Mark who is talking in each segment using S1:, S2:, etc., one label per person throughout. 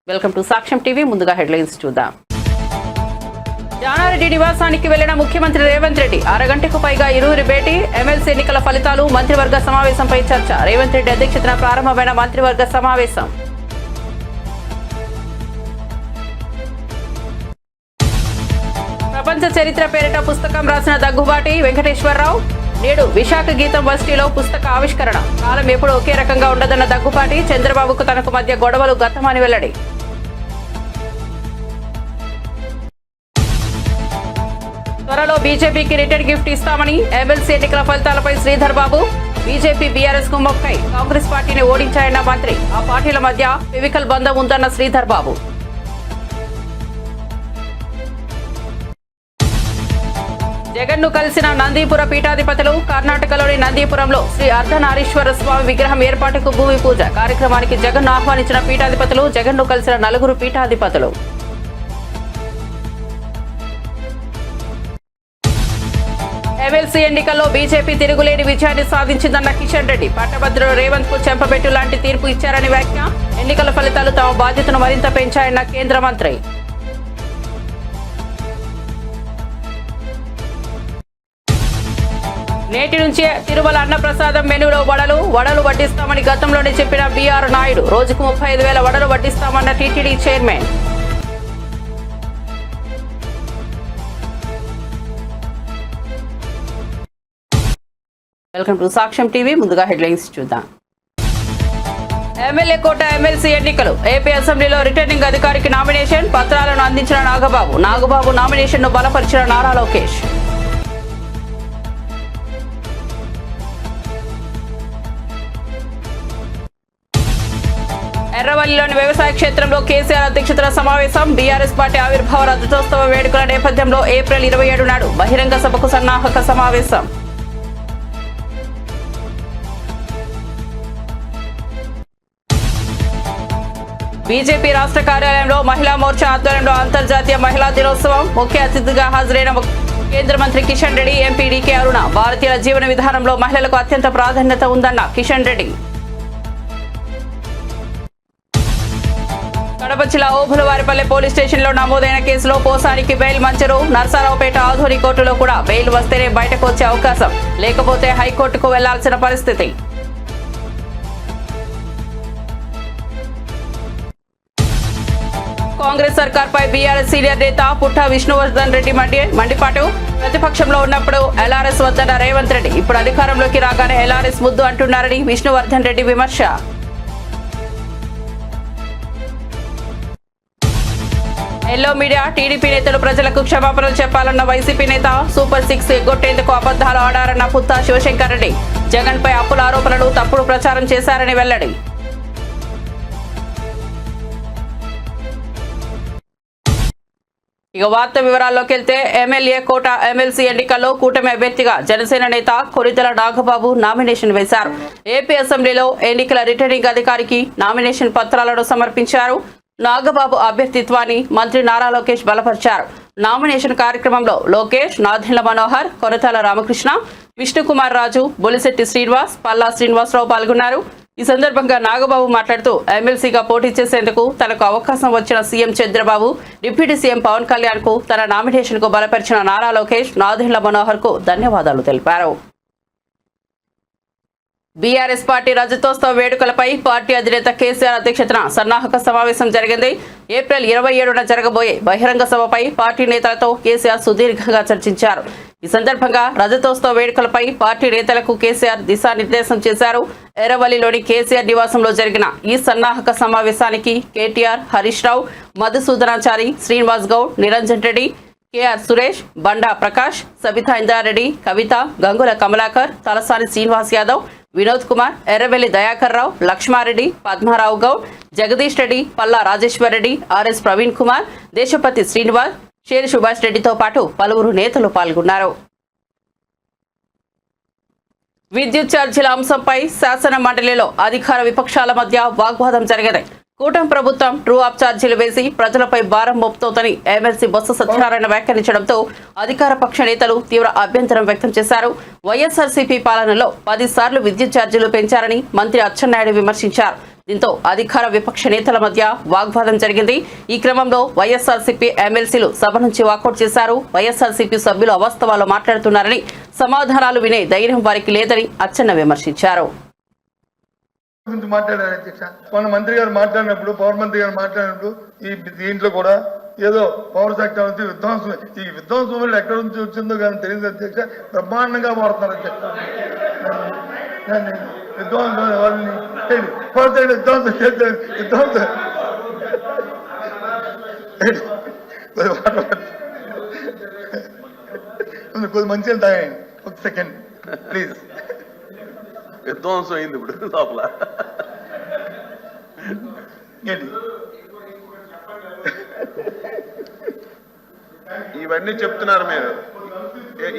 S1: Welcome to సాక్ష్యం TV. ముందుగా headlines చూద్దాం. జానారెడ్డి నివాసానికి వెళ్లిన ముఖ్యమంత్రి రేవంత్ రెడ్డి అరగంటకు పైగా ఇరువురి భేటీ. ఎమ్మెల్సీ ఎన్నికల ఫలితాలు, మంత్రివర్గ సమావేశంపై చర్చ. రేవంత్ రెడ్డి అధ్యక్షతన ప్రారంభమైన మంత్రివర్గ సమావేశం. ప్రపంచ చరిత్ర పేరిట పుస్తకం రాసిన దగ్గుబాటి వెంకటేశ్వరరావు నేడు విశాఖ గీతం వర్సిటీలో పుస్తక ఆవిష్కరణ. కాలం ఎప్పుడు ఒకే రకంగా ఉండదన్న దగ్గుబాటి, చంద్రబాబుకు తనకు మధ్య గొడవలు గతమని వెల్లడి. త్వరలో బీజేపీకి రిటర్న్ గిఫ్ట్ ఇస్తామని ఎమ్మెల్సీ ఎన్నికల ఫలితాలపై శ్రీధర్ బాబు. బీజేపీ బీఆర్ఎస్ కు మొక్కై కాంగ్రెస్ పార్టీని ఓడించాయన్న మంత్రి. ఆ పార్టీల మధ్య ఫిజికల్ బంధం ఉందన్న శ్రీధర్ బాబు. జగన్ ను కలిసిన నందీపుర పీఠాధిపతులు. కర్ణాటకలోని నందీపురంలో శ్రీ అర్ధనారీశ్వర స్వామి విగ్రహం ఏర్పాటుకు భూమి పూజ. కార్యక్రమానికి జగన్ ను ఆహ్వానించిన పీఠాధిపతులు. జగన్ ను కలిసిన 4 పీఠాధిపతులు. ఎమ్మెల్సీ ఎన్నికల్లో బీజేపీ తిరుగులేని విజయాన్ని సాధించిందన్న కిషన్ రెడ్డి. పట్టభద్రుడు రేవంత్ కు చెంపబెట్టు లాంటి తీర్పు ఇచ్చారని వ్యాఖ్య. ఎన్నికల ఫలితాలు తమ బాధ్యతను మరింత పెంచాయన్న కేంద్ర మంత్రి. నేటి నుంచే తిరుమల అన్నప్రసాదం మెనూలో వడలు వడ్డిస్తామని గతంలోనే చెప్పిన బీఆర్ నాయుడు. రోజుకు 35,000 వడలు వడ్డిస్తామన్న టీటీడీ చైర్మన్. వెల్కమ్ టు సాక్ష్యం టీవీ. ముందుగా హెడ్లైన్స్ చూద్దాం. ఎమ్మెల్యే కోట ఎమ్మెల్సీ ఎన్నికలు. ఏపీ అసెంబ్లీలో రిటర్నింగ్ అధికారికి నామినేషన్ పత్రాలను అందించిన నాగబాబు నామినేషన్ ను బలపరిచిన నారా లోకేష్. ఎర్రవల్లిలోని వ్యవసాయ క్షేత్రంలో కేసీఆర్ అధ్యక్షతన సమావేశం. బీఆర్ఎస్ పార్టీ ఆవిర్భావ రజతోత్సవ వేడుకల నేపథ్యంలో ఏప్రిల్ 27 నాడు బహిరంగ సభకు సన్నాహక సమావేశం. బీజేపీ రాష్ట్ర కార్యాలయంలో మహిళా మోర్చా ఆధ్వర్యంలో అంతర్జాతీయ మహిళా దినోత్సవం. ముఖ్య అతిథిగా హాజరైన కేంద్ర మంత్రి కిషన్ రెడ్డి, ఎంపీ డీకే అరుణ. భారతీయుల జీవన విధానంలో మహిళలకు అత్యంత ప్రాధాన్యత ఉందన్న కిషన్ రెడ్డి. కడప జిల్లా ఓబులవారిపల్లె పోలీస్ స్టేషన్లో నమోదైన కేసులో పోసానికి బెయిల్ మంజూరు. నర్సారావుపేట ఆధునిక కోర్టులో కూడా బెయిల్ వస్తేనే బయటకు వచ్చే అవకాశం, లేకపోతే హైకోర్టుకు వెళ్లాల్సిన పరిస్థితి. కాంగ్రెస్ సర్కార్పై బీఆర్ఎస్ సీనియర్ నేత పుట్ట విష్ణువర్ధన్ రెడ్డి మండిపాటు. ప్రతిపక్షంలో ఉన్నప్పుడు ఎల్ఆర్ఎస్ వద్దన్న రేవంత్ రెడ్డి, ఇప్పుడు అధికారంలోకి రాగానే ఎల్ఆర్ఎస్ ముద్దు అంటున్నారని విష్ణువర్ధన్ రెడ్డి విమర్శ. Yellow media. టీడీపీ నేతలు ప్రజలకు క్షమాపణలు చెప్పాలన్న వైసీపీ నేత. సూపర్ 6 ఎగ్గొట్టేందుకు అబద్దాలు ఆడారన్న పుత్తా శివశంకర్ రెడ్డి. జగన్ పై అప్పుల ఆరోపణలు, తప్పుడు ప్రచారం చేశారని వెల్లడి. ఇక వార్త వివరాల్లోకి వెళ్తే, ఎమ్మెల్యే కోట ఎమ్మెల్సీ ఎన్నికల్లో కూటమి అభ్యర్థిగా జనసేన నేత కొరితల నాగబాబు నామినేషన్ వేశారు. ఏపీ అసెంబ్లీలో ఎన్నికల రిటర్నింగ్ అధికారికి నామినేషన్ పత్రాలను సమర్పించారు. నాగబాబు అభ్యర్థిత్వాన్ని మంత్రి నారా లోకేష్ బలపరిచారు. నామినేషన్ కార్యక్రమంలో లోకేష్, నాదెండ్ల మనోహర్, కొరతాల రామకృష్ణ, విష్ణుకుమార్ రాజు, బొలిశెట్టి శ్రీనివాస్, పల్లా శ్రీనివాసరావు పాల్గొన్నారు. ఈ సందర్భంగా నాగబాబు మాట్లాడుతూ, ఎమ్మెల్సీగా పోటీ చేసేందుకు తనకు అవకాశం వచ్చిన CM Chandrababu, deputy CM Pawan Kalyan కు, తన నామినేషన్ కు బలపరిచిన నారా లోకేష్, నాదెండ్ల మనోహర్ కు ధన్యవాదాలు తెలిపారు. బీఆర్ఎస్ పార్టీ రజతోత్సవ వేడుకలపై పార్టీ అధినేత కేసీఆర్ అధ్యక్షతన సన్నాహక సమావేశం జరిగింది. ఏప్రిల్ 27న జరగబోయే బహిరంగ సభపై పార్టీ నేతలతో కేసీఆర్ సుదీర్ఘంగా చర్చించారు. ఈ సందర్భంగా రజతోత్సవ వేడుకలపై పార్టీ నేతలకు కేసీఆర్ దిశానిర్దేశం చేశారు. ఎర్రవల్లిలోని కేసీఆర్ నివాసంలో జరిగిన ఈ సన్నాహక సమావేశానికి కేటీఆర్, హరీష్ రావు, మధుసూదనాచారి, శ్రీనివాస్ గౌడ్, నిరంజన్ రెడ్డి, కేఆర్ సురేష్, బండా ప్రకాష్, సబితా ఇంద్రారెడ్డి, కవిత, గంగుల కమలాకర్, తలసాని శ్రీనివాస్ యాదవ్, వినోద్ కుమార్, ఎర్రవెల్లి దయాకర్ రావు, లక్ష్మారెడ్డి, పద్మారావు గౌడ్, జగదీష్ రెడ్డి, పల్లా రాజేశ్వర్ రెడ్డి, ఆర్ఎస్ ప్రవీణ్ కుమార్, దేశపతి శ్రీనివాస్, షేరి సుభాష్ రెడ్డితో పాటు పలువురు నేతలు పాల్గొన్నారు. విద్యుత్ ఛార్జీల అంశంపై శాసన మండలిలో అధికార విపక్షాల మధ్య వాగ్వాదం జరిగింది. కూటమి ప్రభుత్వం ట్రూ అప్ ఛార్జీలు వేసి ప్రజలపై భారం మోపుతోందని ఎమ్మెల్సీ బొత్స సత్యనారాయణ వ్యాఖ్యానించడంతో అధికార పక్ష నేతలు తీవ్ర అభ్యంతరం వ్యక్తం చేశారు. వైఎస్ఆర్సీపీ పాలనలో 10 సార్లు విద్యుత్ ఛార్జీలు పెంచారని మంత్రి అచ్చెన్నాయుడు విమర్శించారు. దీంతో అధికార విపక్ష నేతల మధ్య వాగ్వాదం జరిగింది. ఈ క్రమంలో వైఎస్ఆర్సీపీ ఎమ్మెల్సీలు సభ నుంచి వాకౌట్ చేశారు. వైఎస్ఆర్సీపీ సభ్యులు అవాస్తవాలు మాట్లాడుతున్నారని, సమాధానాలు వినే ధైర్యం వారికి లేదని అచ్చెన్న విమర్శించారు.
S2: మన మంత్రి గారు మాట్లాడినప్పుడు, పవర్ మంత్రి గారు మాట్లాడినప్పుడు ఈ దీంట్లో కూడా ఏదో పవర్ సెక్టర్ నుంచి విధ్వంసం, ఈ విధ్వంసం వల్ల ఎక్కడి నుంచి వచ్చిందో కానీ తెలియదు అధ్యక్ష. బ్రహ్మాండంగా వాడుతున్నారు అధ్యక్ష. విధ్వంసం వాళ్ళని విధ్వంసం చేస్తారు. విధ్వంసం కొద్ది మంచిగా తాగండి. ఒక సెకండ్ ప్లీజ్.
S3: విధ్వంసం అయింది ఇప్పుడు లోపల. ఇవన్నీ చెప్తున్నారు మీరు,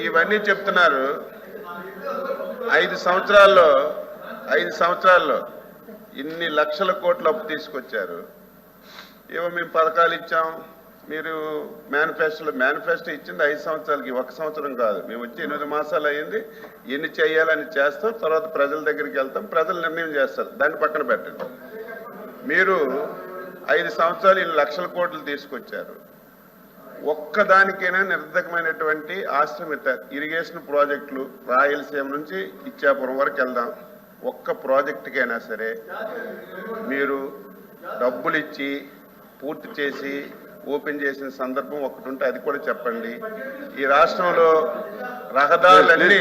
S3: ఇవన్నీ చెప్తున్నారు. 5 సంవత్సరాల్లో ఇన్ని లక్షల కోట్ల అప్పు తీసుకొచ్చారు. ఏవో మేము పథకాలు ఇచ్చాం, మీరు మేనిఫెస్టో ఇచ్చింది 5 సంవత్సరాలకి, 1 సంవత్సరం కాదు. మేము వచ్చి 8 మాసాలు అయ్యింది. ఎన్ని చేయాలని చేస్తాం, తర్వాత ప్రజల దగ్గరికి వెళ్తాం, ప్రజలు నిర్ణయం చేస్తారు. దాన్ని పక్కన పెట్టండి. మీరు 5 సంవత్సరాలు ఇన్ని లక్షల కోట్లు తీసుకొచ్చారు. ఒక్కదానికైనా నిర్ధకమైనటువంటి ఆశ్రమిత ఇరిగేషన్ ప్రాజెక్టులు రాయలసీమ నుంచి ఇచ్చాపురం వరకు వెళ్దాం. ఒక్క ప్రాజెక్టుకైనా సరే మీరు డబ్బులు ఇచ్చి పూర్తి చేసి ఓపెన్ చేసిన సందర్భం ఒకటి ఉంటే అది కూడా చెప్పండి. ఈ రాష్ట్రంలో రహదారులన్నీ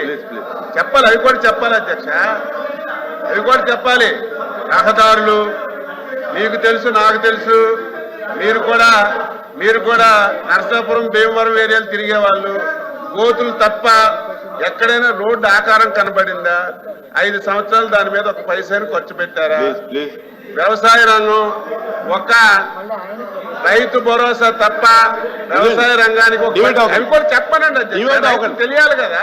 S3: చెప్పాలి, అవి కూడా చెప్పాలి అధ్యక్ష, అవి కూడా చెప్పాలి. రహదారులు మీకు తెలుసు, నాకు తెలుసు. మీరు కూడా నరసాపురం, భీమవరం ఏరియాలు తిరిగేవాళ్ళు. గోతులు తప్ప ఎక్కడైనా రోడ్డు ఆకారం కనబడిందా? 5 సంవత్సరాలు దాని మీద ఒక పైసాని ఖర్చు పెట్టారా? వ్యవసాయ రంగం ఒక రైతు భరోసా తప్ప వ్యవసాయ రంగానికి అవి కూడా చెప్పనండి. తెలియాలి కదా,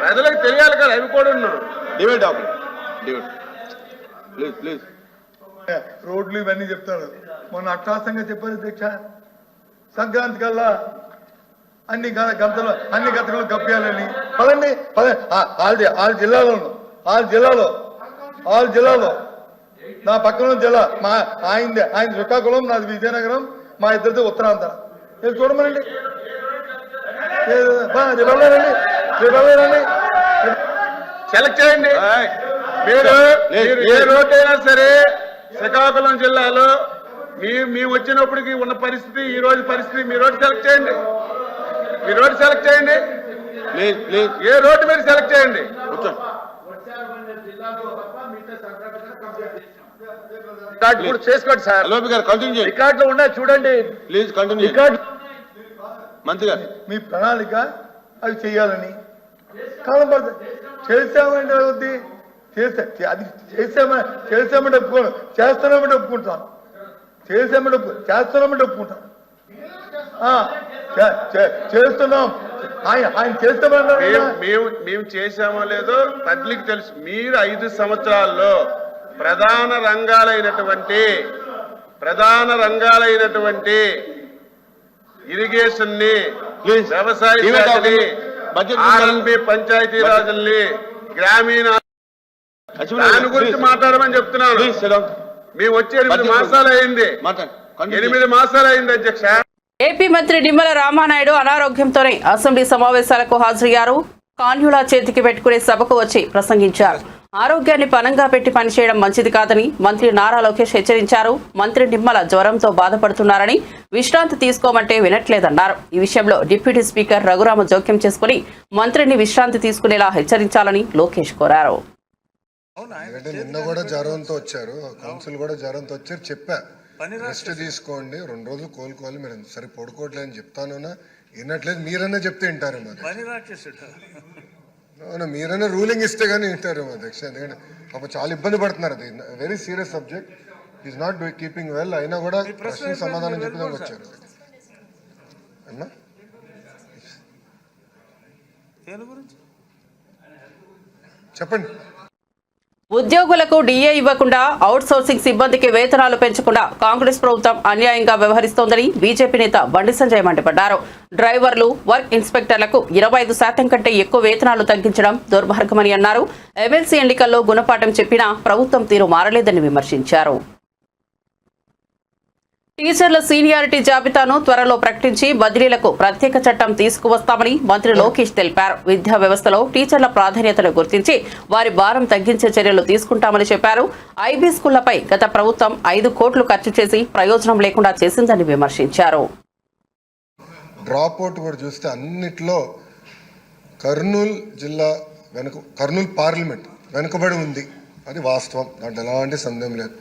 S3: ప్రజలకు తెలియాలి కదా, అవి కూడా
S2: రోడ్లు ఇవన్నీ చెప్తారు. మొన్న అట్టాసంగా చెప్పారు అధ్యక్ష. సంక్రాంతి కల్లా అన్ని గతలు కప్పేయాలని పదండి. ఆరు జిల్లాలో నా పక్కన జిల్లా ఆయన శ్రీకాకుళం, నాది విజయనగరం, మా ఇద్దరితో ఉత్తరాంధ్ర. చూడమనండి,
S3: సెలెక్ట్ చేయండి. మీరు ఏ రోడ్ అయినా సరే శ్రీకాకుళం జిల్లాలో మేము వచ్చినప్పటికి ఉన్న పరిస్థితి, ఈ రోజు పరిస్థితి, మీ రోడ్డు సెలెక్ట్ చేయండి. ఏ రోడ్డు మీరు సెలెక్ట్ చేయండి. చేసుకోండి సార్. రికార్డులో ఉన్నాయి చూడండి. Please continue. మంత్రి గారు,
S2: మీ ప్రణాళిక అవి చేయాలని కాలం పడుతుంది. చేసామంటే అవుద్ది, అది చేసామంటే ఒప్పుకోను, చేస్తున్నామంటే ఒప్పుకుంటాను. చేస్తున్నామంటే ఒప్పుకుంటాను. చేస్తున్నాం, ఆయన చేస్తామన్నారు.
S3: మేము చేసామో లేదో పబ్లిక్ తెలుసు. మీరు 5 సంవత్సరాల్లో ప్రధాన రంగాలైనటువంటి ఇరిగేషన్ ని, వ్యవసాయ శాఖని, ఆర్ఎన్బి పంచాయతీరాజుల్ని, గ్రామీణ దాని గురించి మాట్లాడమని చెప్తున్నాను. మేము వచ్చి 8 మాసాలు అయింది. 8 మాసాలు అయింది అధ్యక్ష.
S1: ఏపీ మంత్రి నిమ్మల రామానాయుడు అనారోగ్యంతోనే అసెంబ్లీ సమావేశాలకు హాజరయ్యారు. కాన్యులా చేతికి పెట్టుకునే సభకు వచ్చి ప్రసంగించారు. ఆరోగ్యాన్ని పనంగా పెట్టి పనిచేయడం మంచిది కాదని మంత్రి నారా లోకేష్ హెచ్చరించారు. మంత్రి నిమ్మల జ్వరంతో బాధపడుతున్నారని, విశ్రాంతి తీసుకోమంటే వినట్లేదన్నారు. ఈ విషయంలో డిప్యూటీ స్పీకర్ రఘురామ జోక్యం చేసుకుని మంత్రిని విశ్రాంతి తీసుకునేలా హెచ్చరించాలని లోకేష్ కోరారు.
S4: నిన్న కూడా జ్వరంతో వచ్చారు, కౌన్సిల్ కూడా జ్వరంతో వచ్చారు. చెప్పా రెస్ట్ తీసుకోండి, 2 రోజులు కోలుకోవాలి, మీరు సరే పడుకోవట్లేదని చెప్తాను. వినట్లేదు. మీరన్నా చెప్తే వింటారేమో, మీరన్నా రూలింగ్ ఇస్తే కానీ వింటారేమో అధ్యక్ష. ఎందుకంటే పాప చాలా ఇబ్బంది పడుతున్నారు. అది very serious subject. Is not keeping well. అయినా కూడా ప్రశ్న సమాధానం చెప్పడానికి వచ్చారు. అన్నా చెప్పండి.
S1: ఉద్యోగులకు డీఏ ఇవ్వకుండా అవుట్సోర్సింగ్ సిబ్బందికి వేతనాలు పెంచకుండా కాంగ్రెస్ ప్రభుత్వం అన్యాయంగా వ్యవహరిస్తోందని బీజేపీ నేత బండి సంజయ్ మండిపడ్డారు. డ్రైవర్లు, వర్క్ ఇన్స్పెక్టర్లకు 25% కంటే ఎక్కువ వేతనాలు తగ్గించడం దుర్మార్గమని అన్నారు. ఎమ్మెల్సీ ఎన్నికల్లో గుణపాఠం చెప్పినా ప్రభుత్వం తీరు మారలేదని విమర్శించారు. టీచర్ల సీనియారిటీ జాబితాను త్వరలో ప్రకటించి బదిలీలకు ప్రత్యేక చట్టం తీసుకువస్తామని మంత్రి లోకేష్ తెలిపారు. విద్యా వ్యవస్థలో టీచర్ల ప్రాధాన్యతను గుర్తించి వారి భారం తగ్గించే చర్యలు తీసుకుంటామని చెప్పారు. ఐబీ స్కూళ్లపై గత ప్రభుత్వం 5 కోట్లు ఖర్చు చేసి ప్రయోజనం లేకుండా చేసిందని విమర్శించారు.
S4: డ్రాప్ అవుట్ కూడా చూస్తే అన్నిట్లో కర్నూలు జిల్లా కర్నూలు పార్లమెంట్ వెనుకబడి ఉంది. అది వాస్తవం, దాంట్లో ఎలాంటి సందేహం లేదు.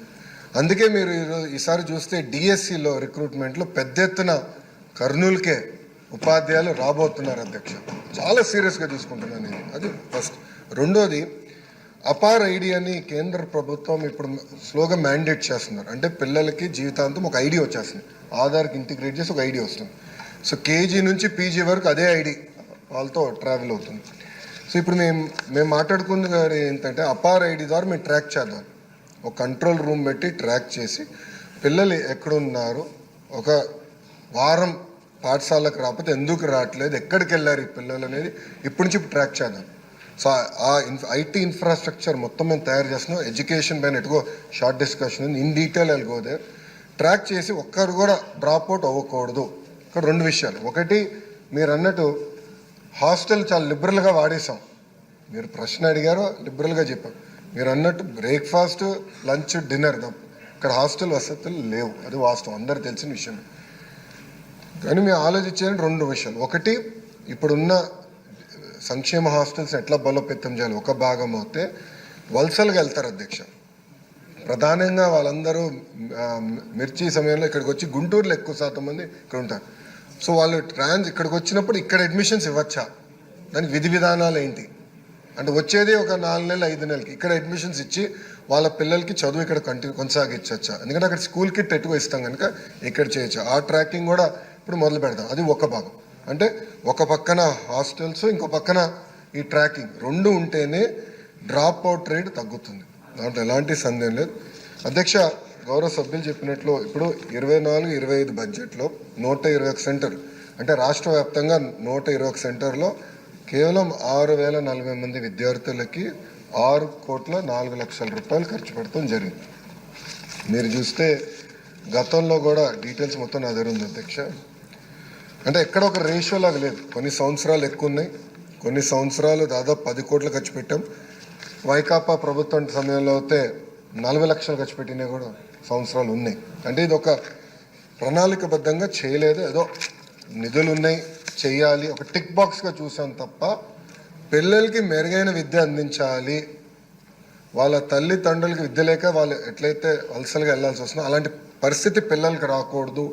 S4: అందుకే మీరు ఈసారి చూస్తే డిఎస్సిలో రిక్రూట్మెంట్లో పెద్ద ఎత్తున కర్నూలుకే ఉపాధ్యాయులు రాబోతున్నారు అధ్యక్ష. చాలా సీరియస్గా తీసుకుంటున్నాను ఇది. అది ఫస్ట్. రెండోది అపార్ ఐడి అని కేంద్ర ప్రభుత్వం ఇప్పుడు స్లోగా మ్యాండేట్ చేస్తున్నారు. అంటే పిల్లలకి జీవితాంతం ఒక ఐడి వచ్చేస్తుంది, ఆధార్కి ఇంటిగ్రేట్ చేసి ఒక ఐడి వస్తుంది. సో కేజీ నుంచి పీజీ వరకు అదే ఐడి వాళ్ళతో ట్రావెల్ అవుతుంది. సో ఇప్పుడు మేము మాట్లాడుకుంది ఏంటంటే అపార్ ఐడి ద్వారా మేము ట్రాక్ చేద్దాం. ఒక కంట్రోల్ రూమ్ పెట్టి ట్రాక్ చేసి పిల్లలు ఎక్కడున్నారు, ఒక వారం పాఠశాలకు రాకపోతే ఎందుకు రావట్లేదు, ఎక్కడికి వెళ్ళారు ఈ పిల్లలు అనేది ఇప్పటి నుంచి ట్రాక్ చేద్దాం. సో ఆ ఐటీ ఇన్ఫ్రాస్ట్రక్చర్ మొత్తం మేము తయారు చేస్తున్నాం. ఎడ్యుకేషన్ పైన ఎటుకో షార్ట్ డిస్కషన్ ఇన్ డీటెయిల్ వెళ్ళిపోతే ట్రాక్ చేసి ఒక్కరు కూడా డ్రాప్ అవుట్ అవ్వకూడదు. ఇక్కడ 2 విషయాలు. ఒకటి, మీరు అన్నట్టు హాస్టల్ చాలా లిబరల్గా వాడేసాం. మీరు ప్రశ్న అడిగారో లిబరల్గా చెప్పాం. మీరు అన్నట్టు బ్రేక్ఫాస్ట్, లంచ్, డిన్నర్ ఇక్కడ హాస్టల్ వసతులు లేవు. అది వాస్తవం, అందరు తెలిసిన విషయం. కానీ మేము ఆలోచించే 2 విషయాలు. ఒకటి, ఇప్పుడున్న సంక్షేమ హాస్టల్స్ ఎట్లా బలోపేతం చేయాలి. ఒక భాగం అయితే వలసలుగా వెళ్తారు అధ్యక్ష. ప్రధానంగా వాళ్ళందరూ మిర్చి సమయంలో ఇక్కడికి వచ్చి గుంటూరులో ఎక్కువ శాతం మంది ఇక్కడ ఉంటారు. సో వాళ్ళు ఇక్కడికి వచ్చినప్పుడు ఇక్కడ అడ్మిషన్స్ ఇవ్వచ్చా, దానికి విధి విధానాలు ఏంటి అంటే వచ్చేది ఒక 4 నెలలు 5 నెలలకి ఇక్కడ అడ్మిషన్స్ ఇచ్చి వాళ్ళ పిల్లలకి చదువు ఇక్కడ కొనసాగించవచ్చా. ఎందుకంటే అక్కడ స్కూల్ కిట్ ఎక్కువ ఇస్తాం కనుక ఇక్కడ చేయొచ్చా. ఆ ట్రాకింగ్ కూడా ఇప్పుడు మొదలు పెడతాం. అది ఒక భాగం. అంటే ఒక పక్కన హాస్టల్స్, ఇంకో పక్కన ఈ ట్రాకింగ్ 2 ఉంటేనే డ్రాప్ అవుట్ రేట్ తగ్గుతుంది. దాంట్లో ఎలాంటి సందేహం లేదు అధ్యక్ష. గౌరవ సభ్యులు చెప్పినట్లు ఇప్పుడు 24-25 బడ్జెట్లో 121 సెంటర్ అంటే రాష్ట్ర వ్యాప్తంగా 121 సెంటర్లో కేవలం 6,040 మంది విద్యార్థులకి 6,04,00,000 రూపాయలు ఖర్చు పెడతాం జరిగింది. మీరు చూస్తే గతంలో కూడా డీటెయిల్స్ మొత్తం నా దగ్గర ఉంది అధ్యక్ష. అంటే ఎక్కడ ఒక రేషియో లాగా లేదు. కొన్ని సంవత్సరాలు ఎక్కువ ఉన్నాయి, కొన్ని సంవత్సరాలు దాదాపు 10 కోట్లు ఖర్చు పెట్టాం. వైకాపా ప్రభుత్వం సమయంలో అయితే 40 లక్షలు ఖర్చు పెట్టినవి కూడా సంవత్సరాలు ఉన్నాయి. అంటే ఇది ఒక ప్రణాళికబద్ధంగా చేయలేదు. ఏదో నిధులు ఉన్నాయి చెయ్యాలి, ఒక టిక్ బాక్స్గా చూసాం తప్ప పిల్లలకి మెరుగైన విద్య అందించాలి, వాళ్ళ తల్లిదండ్రులకి విద్య లేక వాళ్ళు ఎట్లయితే వలసలుగా వెళ్ళాల్సి వస్తుందో అలాంటి పరిస్థితి పిల్లలకి రాకూడదు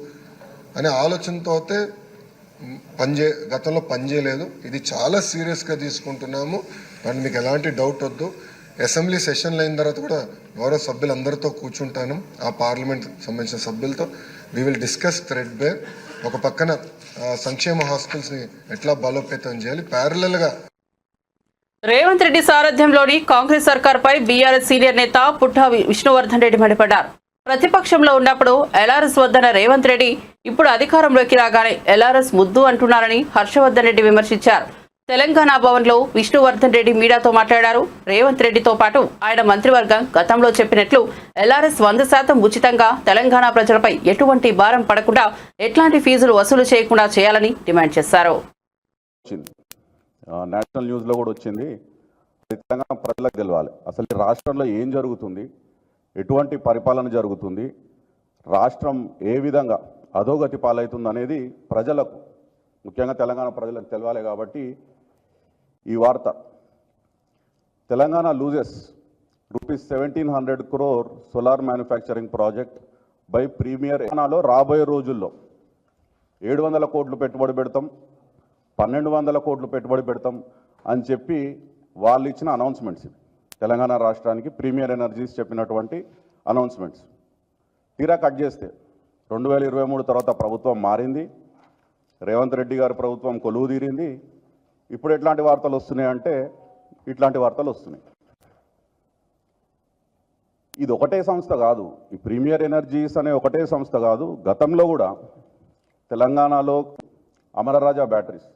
S4: అనే ఆలోచనతో అయితే గతంలో పనిచేయలేదు. ఇది చాలా సీరియస్గా తీసుకుంటున్నాము. దాన్ని మీకు ఎలాంటి డౌట్ వద్దు. అసెంబ్లీ సెషన్లు అయిన తర్వాత కూడా గౌరవ సభ్యులందరితో కూర్చుంటాను, ఆ పార్లమెంట్ సంబంధించిన సభ్యులతో. We will discuss threadbare. ఒక పక్కన సంక్షేమ హాస్టల్స్ని ఎట్లా బలోపేతం చేయాలి, ప్యారలల్గా
S1: రేవంత్ రెడ్డి సారథ్యంలోని కాంగ్రెస్ సర్కార్పై బీఆర్ఎస్ సీనియర్ నేత పుట్టా విష్ణువర్ధన్ రెడ్డి మండిపడ్డారు. ప్రతిపక్షంలో ఉన్నప్పుడు ఎల్ఆర్ఎస్ వద్దన్న రేవంత్ రెడ్డి ఇప్పుడు అధికారంలోకి రాగానే ఎల్ఆర్ఎస్ ముద్దు అంటున్నారని హర్షవర్ధన్ రెడ్డి విమర్శించారు. తెలంగాణ భవన్లో విష్ణువర్ధన్ రెడ్డి మీడియాతో మాట్లాడారు. రేవంత్ రెడ్డితో పాటు ఆయన మంత్రివర్గం గతంలో చెప్పినట్లు ఎల్ఆర్ఎస్ 100% ఉచితంగా తెలంగాణ ప్రజలపై ఎటువంటి భారం పడకుండా ఎట్లాంటి ఫీజులు వసూలు చేయకుండా చేయాలని డిమాండ్ చేశారు.
S5: నేషనల్ న్యూస్లో కూడా వచ్చింది. తెలంగాణ ప్రజలకు తెలవాలి అసలు రాష్ట్రంలో ఏం జరుగుతుంది, ఎటువంటి పరిపాలన జరుగుతుంది, రాష్ట్రం ఏ విధంగా అధోగతి పాలవుతుంది అనేది ప్రజలకు, ముఖ్యంగా తెలంగాణ ప్రజలకు తెలవాలి. కాబట్టి ఈ వార్త, Telangana loses ₹1,700 crore solar manufacturing project by premier. తెలంగాణలో రాబోయే రోజుల్లో 700 కోట్లు పెట్టుబడి పెడతాం, 1,200 కోట్లు పెట్టుబడి పెడతాం అని చెప్పి వాళ్ళు ఇచ్చిన అనౌన్స్మెంట్స్. తెలంగాణ రాష్ట్రానికి ప్రీమియర్ ఎనర్జీస్ చెప్పినటువంటి అనౌన్స్మెంట్స్ తీరా కట్ చేస్తే 2023 తర్వాత ప్రభుత్వం మారింది, రేవంత్ రెడ్డి గారి ప్రభుత్వం కొలువు తీరింది. ఇప్పుడు ఎట్లాంటి వార్తలు వస్తున్నాయి అంటే ఇట్లాంటి వార్తలు వస్తున్నాయి. ఇది ఒకటే సంస్థ కాదు, ఈ ప్రీమియర్ ఎనర్జీస్ అనే ఒకటే సంస్థ కాదు. గతంలో కూడా తెలంగాణలో అమరరాజా బ్యాటరీస్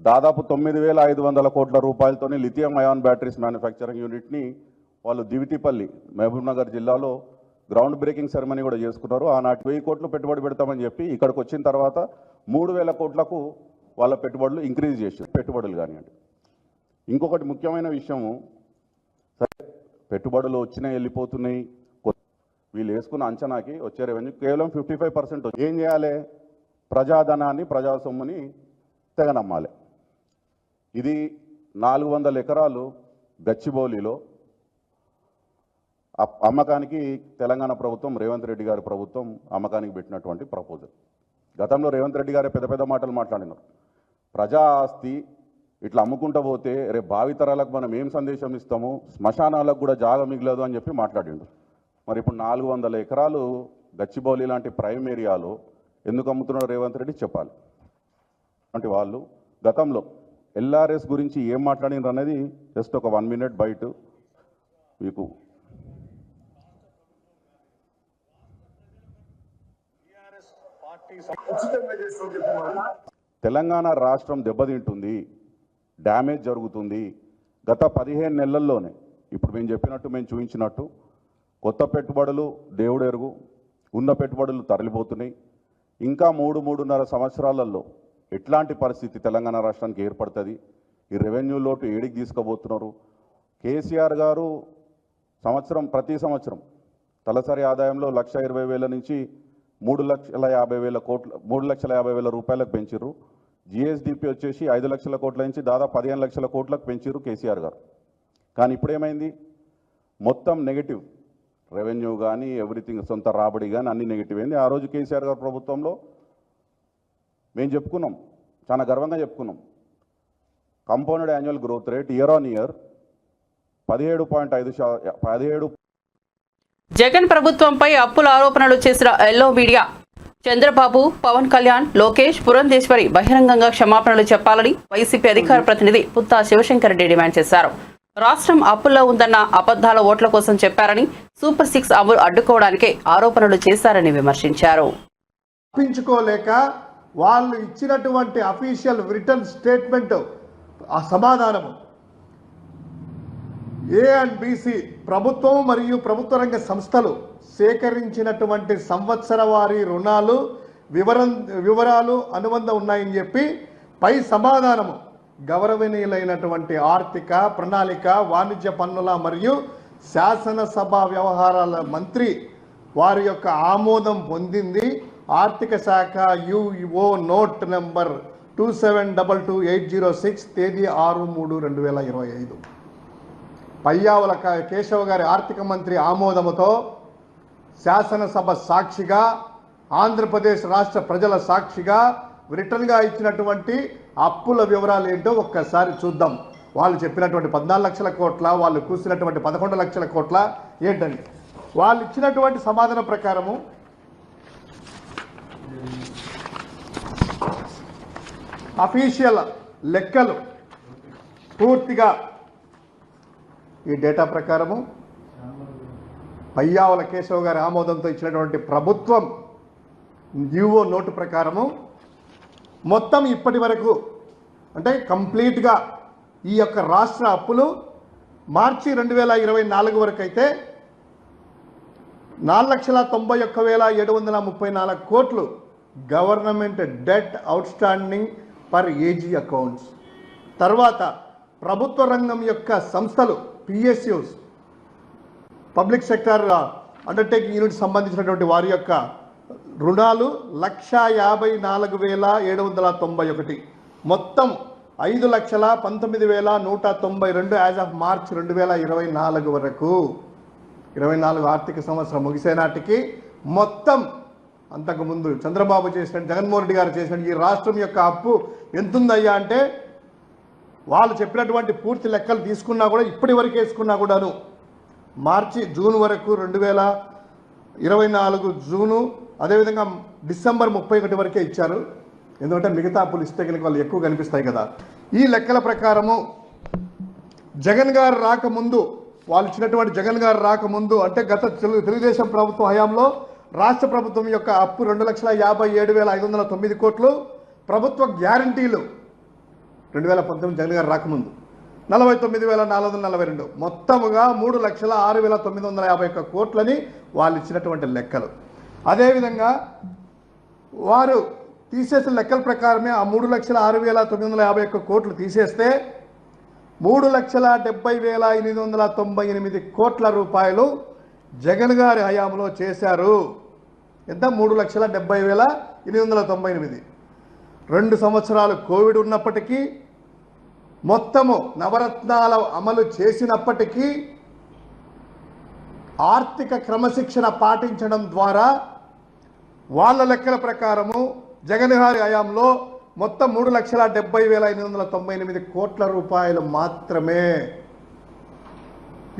S5: దాదాపు 9,500 కోట్ల రూపాయలతోని లిథియం అయాన్ బ్యాటరీస్ మ్యానుఫ్యాక్చరింగ్ యూనిట్ని వాళ్ళు దివిటిపల్లి మహబూబ్నగర్ జిల్లాలో గ్రౌండ్ బ్రేకింగ్ సెరమనీ కూడా చేసుకున్నారు. ఆనాటి 1000 కోట్లు పెట్టుబడి పెడతామని చెప్పి ఇక్కడికి వచ్చిన తర్వాత 3,000 కోట్లకు వాళ్ళ పెట్టుబడులు ఇంక్రీజ్ చేశారు. పెట్టుబడులు కానివ్వండి. ఇంకొకటి ముఖ్యమైన విషయము, సరే పెట్టుబడులు వచ్చినాయి వెళ్ళిపోతున్నాయి, వీళ్ళు వేసుకున్న అంచనాకి వచ్చే రెవెన్యూ కేవలం 55%. ఏం చేయాలి? ప్రజాధనాన్ని ప్రజా సొమ్ముని తెగనమ్మాలి. ఇది 400 ఎకరాలు గచ్చిబౌలిలో అమ్మకానికి తెలంగాణ ప్రభుత్వం, రేవంత్ రెడ్డి గారి ప్రభుత్వం అమ్మకానికి పెట్టినటువంటి ప్రపోజల్. గతంలో రేవంత్ రెడ్డి గారే పెద్ద పెద్ద మాటలు మాట్లాడినారు. ప్రజా ఆస్తి ఇట్లా అమ్ముకుంటూ పోతే రేపు భావితరాలకు మనం ఏం సందేశం ఇస్తాము, శ్మశానాలకు కూడా జాగ మిగలదు అని చెప్పి మాట్లాడిండు. మరి ఇప్పుడు 400 ఎకరాలు గచ్చిబౌలి లాంటి ప్రైమ్ ఏరియాలో ఎందుకు అమ్ముతున్నాడు రేవంత్ రెడ్డి చెప్పాలి. అంటే వాళ్ళు గతంలో ఎల్ఆర్ఎస్ గురించి ఏం మాట్లాడినారు అనేది జస్ట్ ఒక 1 మినిట్ బయట మీకు. తెలంగాణ రాష్ట్రం దెబ్బతింటుంది, డ్యామేజ్ జరుగుతుంది. గత 15 నెలల్లోనే ఇప్పుడు మేము చెప్పినట్టు, మేము చూపించినట్టు కొత్త పెట్టుబడులు దేవుడు ఎరుగు, ఉన్న పెట్టుబడులు తరలిపోతున్నాయి. ఇంకా 3-3.5 సంవత్సరాలలో ఎట్లాంటి పరిస్థితి తెలంగాణ రాష్ట్రానికి ఏర్పడుతుంది? ఈ రెవెన్యూ లోటు ఏడికి తీసుకుపోతున్నారు? కేసీఆర్ గారు ప్రతి సంవత్సరం తలసరి ఆదాయంలో 1,20,000 నుంచి 3,50,000 కోట్ల 3,50,000 రూపాయలకు పెంచారు. జిఎస్డిపి వచ్చేసి 5 లక్షల కోట్ల నుంచి దాదాపు 15 లక్షల కోట్లకు పెంచారు కేసీఆర్ గారు. కానీ ఇప్పుడేమైంది? మొత్తం నెగిటివ్. రెవెన్యూ కానీ ఎవ్రీథింగ్, సొంత రాబడి కానీ అన్ని నెగిటివ్ అయింది. ఆ రోజు కేసీఆర్ గారు ప్రభుత్వంలో మేము చెప్పుకున్నాం, చాలా గర్వంగా చెప్పుకున్నాం, compounded annual growth rate year on year 17.5.
S1: Jagan ప్రభుత్వంపై అప్పుల ఆరోపణలు చేసిన ఎల్లో మీడియా చంద్రబాబు, పవన్ కళ్యాణ్, లోకేష్, పురంధేశ్వరి బహిరంగంగా క్షమాపణలు చెప్పాలని వైసీపీ అధికార ప్రతినిధి పుత్తా శివశంకర్ రెడ్డి డిమాండ్ చేశారు. రాష్ట్రం అప్పుల్లో ఉందన్న అబద్ధాల ఓట్ల కోసం చెప్పారని, సూపర్ 6 అమలు అడ్డుకోవడానికే ఆరోపణలు చేశారని విమర్శించారు.
S6: తప్పించుకోలేక వాళ్ళు ఇచ్చినటువంటి అఫీషియల్ రిటర్న్ స్టేట్మెంట్ ఆ సమాధానము A&BC ప్రభుత్వం మరియు ప్రభుత్వ రంగ సంస్థలు సేకరించినటువంటి సంవత్సర వారీ రుణాలు వివరాలు అనుబంధం ఉన్నాయని చెప్పి పై సమాధానము గౌరవనీయులైనటువంటి ఆర్థిక ప్రణాళిక వాణిజ్య పన్నుల మరియు శాసనసభ వ్యవహారాల మంత్రి వారి యొక్క ఆమోదం పొందింది. ఆర్థిక శాఖ యుఓ నోట్ నెంబర్ 2722-806 తేదీ 6/3/2025. పయ్యావుల కేశవ గారి ఆర్థిక మంత్రి ఆమోదముతో శాసనసభ సాక్షిగా, ఆంధ్రప్రదేశ్ రాష్ట్ర ప్రజల సాక్షిగా రిటర్న్గా ఇచ్చినటువంటి అప్పుల వివరాలు ఏంటో ఒక్కసారి చూద్దాం. వాళ్ళు చెప్పినటువంటి 14 లక్షల కోట్ల, వాళ్ళు కూసినటువంటి 11 లక్షల కోట్ల ఏంటని వాళ్ళు ఇచ్చినటువంటి సమాధానం ప్రకారము అఫీషియల్ లెక్కలు పూర్తిగా ఈ డేటా ప్రకారము పయ్యావుల కేశవ్ గారి ఆమోదంతో ఇచ్చినటువంటి ప్రభుత్వం యుఓ నోటు ప్రకారము మొత్తం ఇప్పటి వరకు అంటే కంప్లీట్గా ఈ యొక్క రాష్ట్ర అప్పులు మార్చి 2024 వరకు అయితే 4,91,734 కోట్లు government debt outstanding per AG accounts. తర్వాత ప్రభుత్వ రంగం యొక్క సంస్థలు PSUs, public sector undertaking unit సంబంధించినటువంటి వారి యొక్క రుణాలు 1,54,791, మొత్తం 5,19,192 యాజ్ ఆఫ్ మార్చ్ 2024 వరకు. 24 ఆర్థిక సంవత్సరం ముగిసే నాటికి మొత్తం అంతకుముందు చంద్రబాబు చేసిన, జగన్మోహన్ రెడ్డి గారు చేసిన ఈ రాష్ట్రం యొక్క అప్పు ఎంతుందయ్యా అంటే వాళ్ళు చెప్పినటువంటి పూర్తి లెక్కలు తీసుకున్నా కూడా ఇప్పటి వరకు వేసుకున్నా కూడాను జూన్ వరకు 2024 జూను, అదేవిధంగా డిసెంబర్ 31 వరకే ఇచ్చారు. ఎందుకంటే మిగతా అప్పులు ఇస్తే కనుక వాళ్ళు ఎక్కువ కనిపిస్తాయి కదా. ఈ లెక్కల ప్రకారము జగన్ గారు రాకముందు వాళ్ళు ఇచ్చినటువంటి జగన్ గారు రాకముందు అంటే గత తెలుగుదేశం ప్రభుత్వ హయాంలో రాష్ట్ర ప్రభుత్వం యొక్క అప్పు 2,57,509 కోట్లు, ప్రభుత్వ గ్యారంటీలు 2019 జగన్ గారు రాకముందు 49,442, మొత్తముగా 3,06,951 కోట్లని వాళ్ళు ఇచ్చినటువంటి లెక్కలు. అదేవిధంగా వారు తీసేసిన లెక్కల ప్రకారమే ఆ 3,06,951 కోట్లు తీసేస్తే 3,70,898 కోట్ల రూపాయలు జగన్ గారి హయాంలో చేశారు. ఎంత? 3,70,898. 2 సంవత్సరాలు కోవిడ్ ఉన్నప్పటికీ, మొత్తము నవరత్నాల అమలు చేసినప్పటికీ ఆర్థిక క్రమశిక్షణ పాటించడం ద్వారా వాళ్ళ లెక్కల ప్రకారము జగన్ గారి హయాంలో మొత్తం 3,70,898 కోట్ల రూపాయలు మాత్రమే.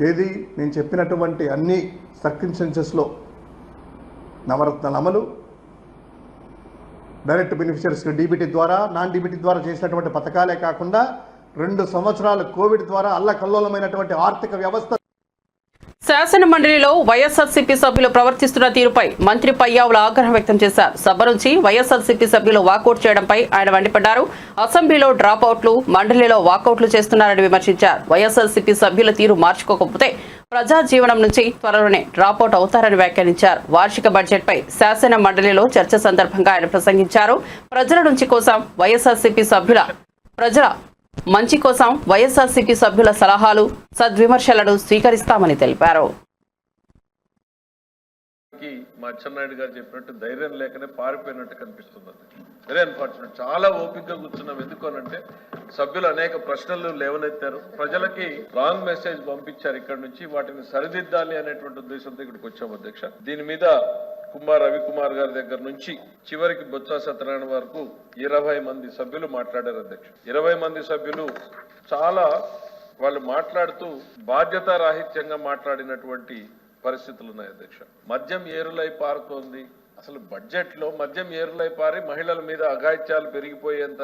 S6: ఏది నేను చెప్పినటువంటి అన్ని సర్కమ్స్టెన్సెస్లో నవరత్నాల అమలు, డైరెక్ట్ బెనిఫిషరీస్కి డీబీటీ ద్వారా, నాన్ డీబీటీ ద్వారా చేసినటువంటి పథకాలే కాకుండా 2 సంవత్సరాలు కోవిడ్ ద్వారా అల్లకల్లోలమైనటువంటి ఆర్థిక వ్యవస్థ.
S1: శాసన మండలిలో వైఎస్ఆర్సీపీ సభ్యులు ప్రవర్తిస్తున్న తీరుపై మంత్రి పయ్యావుల ఆగ్రహం వ్యక్తం చేశారు. సభ నుంచి వైఎస్ఆర్సీపీ సభ్యులు వాకౌట్ చేయడంపై ఆయన మండిపడ్డారు. అసెంబ్లీలో డ్రాప్ అవుట్లు, మండలిలో వాకౌట్లు చేస్తున్నారని విమర్శించారు. వైఎస్ఆర్సీపీ సభ్యుల తీరు మార్చుకోకపోతే ప్రజా జీవనం నుంచి త్వరలోనే డ్రాప్ అవుట్ అవుతారని వ్యాఖ్యానించారు. వార్షిక బడ్జెట్పై శాసన మండలిలో చర్చ సందర్భంగా ఆయన ప్రసంగించారు. ప్రజల నుంచి కోసం వైఎస్ఆర్సీపీ సభ్యుల ప్రజల మంచి కోసం వైఎస్ఆర్సీపీ సభ్యుల సలహాలు, సద్విమర్శలను స్వీకరిస్తామని తెలిపారు.
S7: మా అచ్చెన్నాయుడు గారు చెప్పినట్టు ధైర్యం లేకనే పారిపోయినట్టు కనిపిస్తుంది. Very unfortunate. చాలా ఓపికగా కూర్చున్నాం. ఎందుకనంటే సభ్యులు అనేక ప్రశ్నలు లేవనెత్తారు, ప్రజలకి రాంగ్ మెసేజ్ పంపించారు. ఇక్కడ నుంచి వాటిని సరిదిద్దాలి అనేటువంటి ఉద్దేశంతో ఇక్కడికి వచ్చాము అధ్యక్ష. దీని మీద రవికుమార్ గారి దగ్గర నుంచి చివరికి బొత్స సత్యనారాయణ వరకు 20 మంది సభ్యులు మాట్లాడారు అధ్యక్ష. 20 మంది సభ్యులు చాలా వాళ్ళు మాట్లాడుతూ బాధ్యతా రాహిత్యంగా మాట్లాడినటువంటి పరిస్థితులు ఉన్నాయి అధ్యక్ష. మద్యం ఏరులై పారుతోంది. అసలు బడ్జెట్ లో మద్యం ఏరులై పారి మహిళల మీద అఘాయిత్యాలు పెరిగిపోయేంత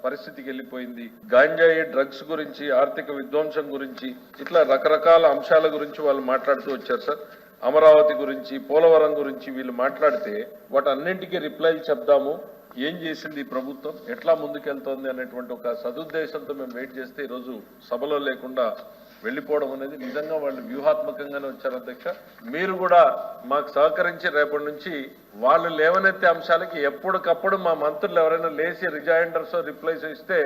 S7: పరిస్థితికి వెళ్ళిపోయింది. గాంజాయి, డ్రగ్స్ గురించి, ఆర్థిక విధ్వంసం గురించి, ఇట్లా రకరకాల అంశాల గురించి వాళ్ళు మాట్లాడుతూ వచ్చారు సార్. అమరావతి గురించి, పోలవరం గురించి వీళ్ళు మాట్లాడితే వాటన్నింటికీ రిప్లైలు చెప్దాము. ఏం చేసింది ఈ ప్రభుత్వం, ఎట్లా ముందుకెళ్తోంది అనేటువంటి ఒక సదుద్దేశంతో మేము వెయిట్ చేస్తే ఈరోజు సభలో లేకుండా వెళ్ళిపోవడం అనేది నిజంగా వాళ్ళు వ్యూహాత్మకంగానే వచ్చారు అధ్యక్ష. మీరు కూడా మాకు సహకరించి రేపటి నుంచి వాళ్ళు లేవనెత్తే అంశాలకి ఎప్పటికప్పుడు మా మంత్రులు ఎవరైనా లేచి రిజైండర్స్ రిప్లైస్ ఇస్తే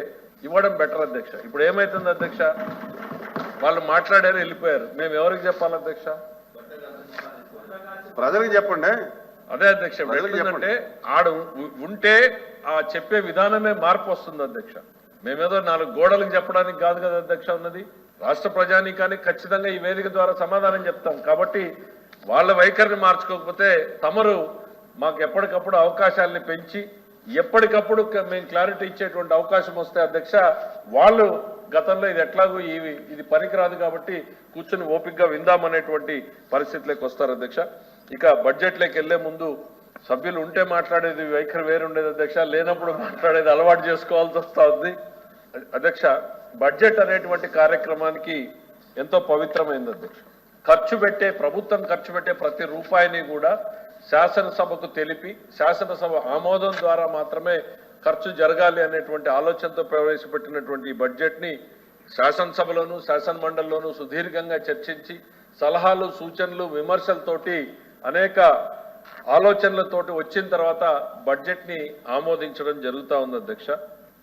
S7: ఇవ్వడం బెటర్ అధ్యక్ష. ఇప్పుడు ఏమైతుంది అధ్యక్ష, వాళ్ళు మాట్లాడారు, వెళ్ళిపోయారు. మేము ఎవరికి చెప్పాలి అధ్యక్ష?
S3: ప్రజలకు చెప్పండి.
S7: అదే అధ్యక్ష, అంటే ఆడు ఉంటే ఆ చెప్పే విధానమే మార్పు వస్తుంది అధ్యక్ష. మేమేదో 4 గోడలకు చెప్పడానికి కాదు కదా అధ్యక్ష ఉన్నది. రాష్ట్ర ప్రజానీకానికి ఖచ్చితంగా ఈ వేదిక ద్వారా సమాధానం చెప్తాం. కాబట్టి వాళ్ళ వైఖరిని మార్చుకోకపోతే తమరు మాకు ఎప్పటికప్పుడు అవకాశాలని పెంచి ఎప్పటికప్పుడు మేము క్లారిటీ ఇచ్చేటువంటి అవకాశం వస్తే అధ్యక్ష, వాళ్ళు గతంలో ఇది ఎట్లాగూ ఇది పనికిరాదు కాబట్టి కూర్చొని ఓపికగా విందామనేటువంటి పరిస్థితిలోకి వస్తారు అధ్యక్ష. ఇక బడ్జెట్లోకి వెళ్లే ముందు సభ్యులు ఉంటే మాట్లాడేది వైఖరి వేరుండేది అధ్యక్ష, లేనప్పుడు మాట్లాడేది అలవాటు చేసుకోవాల్సి వస్తా ఉంది అధ్యక్ష. బడ్జెట్ అనేటువంటి కార్యక్రమానికి ఎంతో పవిత్రమైంది అధ్యక్ష. ప్రభుత్వం ఖర్చు పెట్టే ప్రతి రూపాయిని కూడా శాసనసభకు తెలిపి శాసనసభ ఆమోదం ద్వారా మాత్రమే ఖర్చు జరగాలి అనేటువంటి ఆలోచనతో ప్రవేశపెట్టినటువంటి ఈ బడ్జెట్ ని శాసనసభలోను శాసన మండలిలోను సుదీర్ఘంగా చర్చించి సలహాలు, సూచనలు, విమర్శలతోటి అనేక ఆలోచనలతోటి వచ్చిన తర్వాత బడ్జెట్ ని ఆమోదించడం జరుగుతూ ఉంది అధ్యక్ష.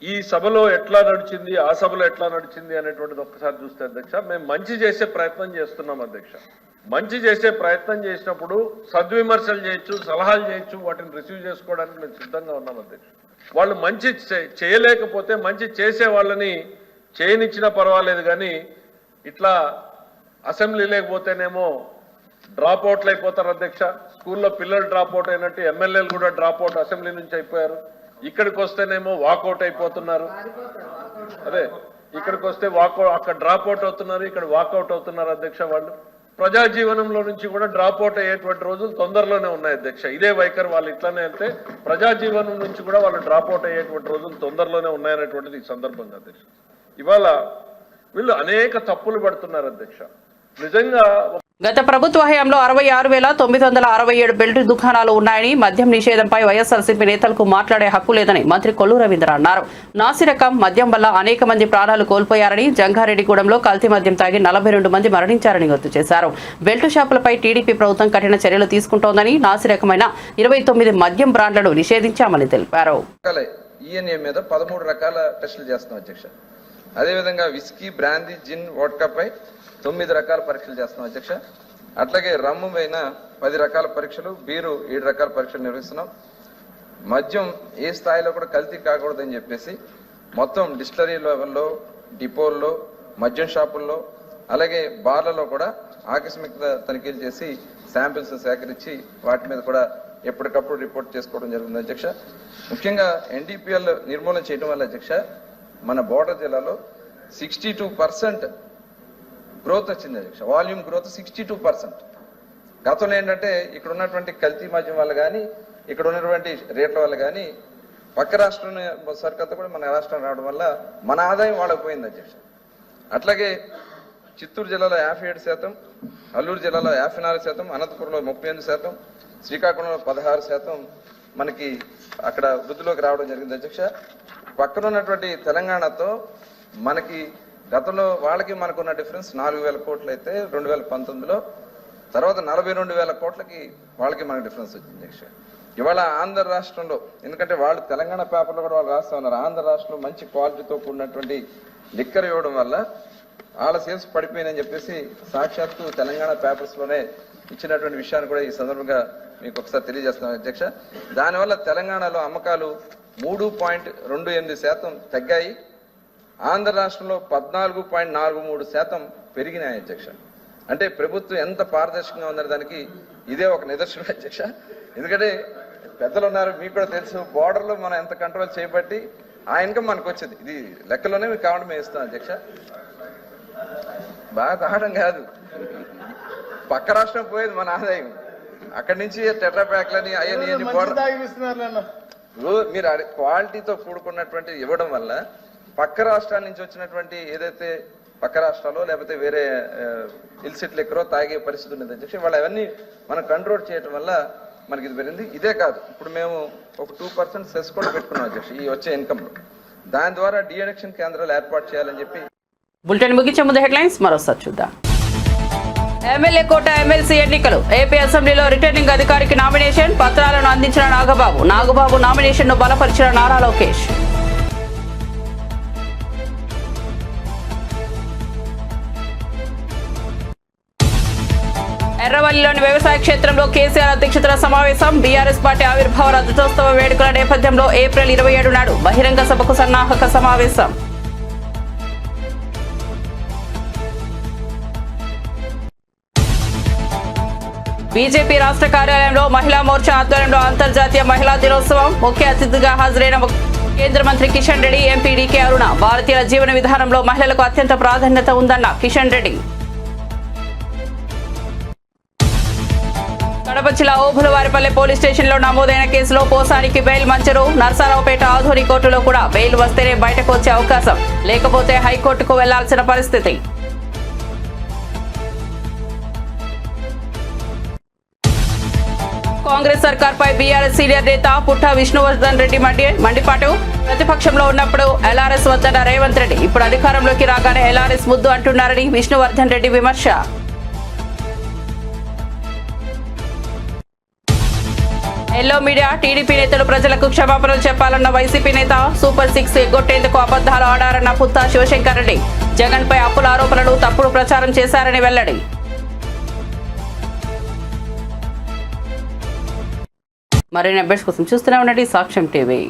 S7: ఈ సభలో ఎట్లా నడిచింది, ఆ సభలో ఎట్లా నడిచింది అనేటువంటిది ఒక్కసారి చూస్తే అధ్యక్ష, మేము మంచి చేసే ప్రయత్నం చేస్తున్నాం అధ్యక్ష. మంచి చేసే ప్రయత్నం చేసినప్పుడు సద్విమర్శలు చేయొచ్చు, సలహాలు చేయొచ్చు, వాటిని రిసీవ్ చేసుకోవడానికి మేము సిద్ధంగా ఉన్నాం అధ్యక్ష. వాళ్ళు మంచి చేయలేకపోతే మంచి చేసే వాళ్ళని చేయనిచ్చినా పర్వాలేదు, కానీ ఇట్లా అసెంబ్లీ లేకపోతేనేమో డ్రాప్ అవుట్లు అయిపోతారు అధ్యక్ష. స్కూల్లో పిల్లలు డ్రాప్ అవుట్ అయినట్టు ఎమ్మెల్యేలు కూడా డ్రాప్ అవుట్ అసెంబ్లీ నుంచి అయిపోయారు. ఇక్కడికి వస్తేనేమో వాకౌట్ అయిపోతున్నారు. అదే ఇక్కడికి వస్తే అక్కడ డ్రాప్ అవుట్ అవుతున్నారు, ఇక్కడ వాకౌట్ అవుతున్నారు అధ్యక్ష. వాళ్ళు ప్రజా జీవనంలో నుంచి కూడా డ్రాప్ అవుట్ అయ్యేటువంటి రోజులు తొందరలోనే ఉన్నాయి అధ్యక్ష. ఇదే వైఖరి వాళ్ళు ఇట్లానే వెళ్తే ప్రజా జీవనం నుంచి కూడా వాళ్ళు డ్రాప్ అవుట్ అయ్యేటువంటి రోజులు తొందరలోనే ఉన్నాయనేటువంటిది ఈ సందర్భంగా అధ్యక్ష. ఇవాళ వీళ్ళు అనేక తప్పులు పడుతున్నారు అధ్యక్ష. నిజంగా
S1: గత ప్రభుత్వ హయాంలో 66,967 బెల్ట్ దుకాణాలు ఉన్నాయని, మద్యం నిషేధంపై వైఎస్ఆర్సీపీ నేతలకు మాట్లాడే హక్కు లేదని మంత్రి కొల్లు రవీంద్ర అన్నారు. నాసిరకం మద్యం వల్ల అనేక మంది ప్రాణాలు కోల్పోయారని, జంగారెడ్డిగూడెంలో కల్తీ మద్యం తాగి 42 మంది మరణించారని గుర్తు చేశారు. బెల్ట్ షాపులపై టీడీపీ ప్రభుత్వం కఠిన చర్యలు తీసుకుంటోందని, నాసిరకమైన 29 మద్యం బ్రాండ్లను నిషేధించామని తెలిపారు.
S8: ఈఎన్ఏ మీద 13 రకాల టెస్టులు చేస్తున్నాం అధ్యక్ష. అదేవిధంగా విస్కీ, బ్రాందీ, జిన్, వోడ్కాపై 9 రకాల పరీక్షలు చేస్తున్నాం అధ్యక్ష. అట్లాగే రమ్ము పైన 10 రకాల పరీక్షలు, బీరు 7 రకాల పరీక్షలు నిర్వహిస్తున్నాం. మద్యం ఏ స్థాయిలో కూడా కల్తీ కాకూడదని చెప్పేసి మొత్తం డిస్టిలరీ లెవెల్లో, డిపోల్లో, మద్యం షాపుల్లో, అలాగే బార్లలో కూడా ఆకస్మిక తనిఖీలు చేసి శాంపిల్స్ సేకరించి వాటి మీద కూడా ఎప్పటికప్పుడు రిపోర్ట్ చేసుకోవడం జరుగుతుంది అధ్యక్ష. ముఖ్యంగా ఎన్డీపీఎల్ నిర్మూలన చేయడం వల్ల అధ్యక్ష మన బోర్డర్ జిల్లాలో 62% గ్రోత్ వచ్చింది అధ్యక్ష. Volume growth 62%. గతంలో ఏంటంటే ఇక్కడ ఉన్నటువంటి కల్తీ మద్యం వల్ల కానీ, ఇక్కడ ఉన్నటువంటి రేట్ల వల్ల కానీ పక్క రాష్ట్రం సరికొత్త కూడా మన రాష్ట్రం రావడం వల్ల మన ఆదాయం వాళ్ళకి పోయింది అధ్యక్ష. అట్లాగే చిత్తూరు జిల్లాలో 57%, అల్లూరు జిల్లాలో 54%, అనంతపురంలో 38%, శ్రీకాకుళంలో 16% మనకి అక్కడ వృద్ధిలోకి రావడం జరిగింది అధ్యక్ష. పక్కన ఉన్నటువంటి తెలంగాణతో మనకి గతంలో వాళ్ళకి మనకున్న డిఫరెన్స్ 4,000 కోట్లు అయితే 2019లో, తర్వాత 42,000 కోట్లకి వాళ్ళకి మనకి డిఫరెన్స్ వచ్చింది అధ్యక్ష. ఇవాళ ఆంధ్ర రాష్ట్రంలో, ఎందుకంటే వాళ్ళు తెలంగాణ పేపర్లో కూడా వాళ్ళు రాస్తా ఉన్నారు, ఆంధ్ర రాష్ట్రంలో మంచి క్వాలిటీతో కూడినటువంటి లిక్కర్ ఇవ్వడం వల్ల వాళ్ళ సేల్స్ పడిపోయిందని చెప్పేసి సాక్షాత్తు తెలంగాణ పేపర్స్లోనే ఇచ్చినటువంటి విషయాన్ని కూడా ఈ సందర్భంగా మీకు ఒకసారి తెలియజేస్తున్నాను అధ్యక్ష. దానివల్ల తెలంగాణలో అమ్మకాలు 3.28% తగ్గాయి, ఆంధ్ర రాష్ట్రంలో 14.43% పెరిగినాయి అధ్యక్ష. అంటే ప్రభుత్వం ఎంత పారదర్శకంగా ఉందనే దానికి ఇదే ఒక నిదర్శనం అధ్యక్ష. ఎందుకంటే పెద్దలు ఉన్నారు, మీకు కూడా తెలుసు, బోర్డర్లో మనం ఎంత కంట్రోల్ చేయబట్టి ఆ ఇన్కమ్ మనకు వచ్చింది. ఇది లెక్కలోనే మీకు కావడం మేము ఇస్తాం అధ్యక్ష. బాగా కావడం కాదు, పక్క రాష్ట్రం పోయేది మన ఆదాయం. అక్కడి నుంచి టెట్రా ప్యాక్లని అవన్నీ మీరు క్వాలిటీతో కూడుకున్నటువంటి ఇవ్వడం వల్ల పక్క రాష్ట్రాల నుంచి వచ్చినటువంటి ఏదైతే పక్క రాష్ట్రాల్లో లేకపోతే వేరే ఇల్సిట్ లెక్కరో తాగే పరిస్థితి ఉంది అధ్యక్ష. వాళ్ళు అవన్నీ మనం కంట్రోల్ చేయడం వల్ల మనకి ఇది పెరిగింది. ఇదే కాదు, ఇప్పుడు మేము ఒక 2% సెస్ కూడా పెట్టుకున్నాం అధ్యక్ష ఈ వచ్చే ఇన్కమ్లో. దాని ద్వారా డీఅడిక్షన్ కేంద్రాలు ఏర్పాటు చేయాలని చెప్పి.
S1: బులెటిన్ ముగించే ముందు హెడ్లైన్స్ మరోసారి చూద్దాం. ఎమ్మెల్యే కోట ఎమ్మెల్సీ ఎన్నికలు. ఏపీ అసెంబ్లీలో రిటర్నింగ్ అధికారికి నామినేషన్ పత్రాలను అందించిన నాగబాబు నామినేషన్ ను బలపరిచిన నారా లోకేష్. ఎర్రవల్లిలోని వ్యవసాయ క్షేత్రంలో కేసీఆర్ అధ్యక్షతన సమావేశం. బీఆర్ఎస్ పార్టీ ఆవిర్భావ రజతోత్సవ వేడుకల నేపథ్యంలో ఏప్రిల్ 27 నాడు బహిరంగ సభకు సన్నాహక సమావేశం. బీజేపీ రాష్ట్ర కార్యాలయంలో మహిళా మోర్చా ఆధ్వర్యంలో అంతర్జాతీయ మహిళా దినోత్సవం. ముఖ్య అతిథిగా హాజరైన కేంద్ర మంత్రి కిషన్ రెడ్డి, ఎంపీ డీకే అరుణ. భారతీయ జీవన విధానంలో మహిళలకు అత్యంత ప్రాధాన్యత ఉందన్న కిషన్ రెడ్డి. కడప జిల్లా ఓబులవారిపల్లె పోలీస్ స్టేషన్లో నమోదైన కేసులో పోసానికి బెయిల్ మంజూరు. నర్సారావుపేట ఆధుని కోర్టులో కూడా బెయిల్ వస్తేనే బయటకు వచ్చే అవకాశం, లేకపోతే హైకోర్టుకు వెళ్లాల్సిన పరిస్థితి. కాంగ్రెస్ సర్కార్పై బీఆర్ఎస్ సీనియర్ నేత పుట్ట విష్ణువర్ధన్ రెడ్డి మండిపాటు. ప్రతిపక్షంలో ఉన్నప్పుడు ఎల్ఆర్ఎస్ వద్దన్న రేవంత్ రెడ్డి, ఇప్పుడు అధికారంలోకి రాగానే ఎల్ఆర్ఎస్ ముద్దు అంటున్నారని విష్ణువర్ధన్ రెడ్డి విమర్శ. Yellow media. టీడీపీ నేతలు ప్రజలకు క్షమాపణలు చెప్పాలన్న వైసీపీ నేత. సూపర్ 6 ఎగ్గొట్టేందుకు అబద్దాలు ఆడారన్న పుత్తా శివశంకర్ రెడ్డి. జగన్పై అప్పుల ఆరోపణలు, తప్పుడు ప్రచారం చేశారని వెల్లడి. మరిన్ని అప్డేట్స్ కోసం చూస్తూనే ఉండండి సాక్ష్యం టీవీ.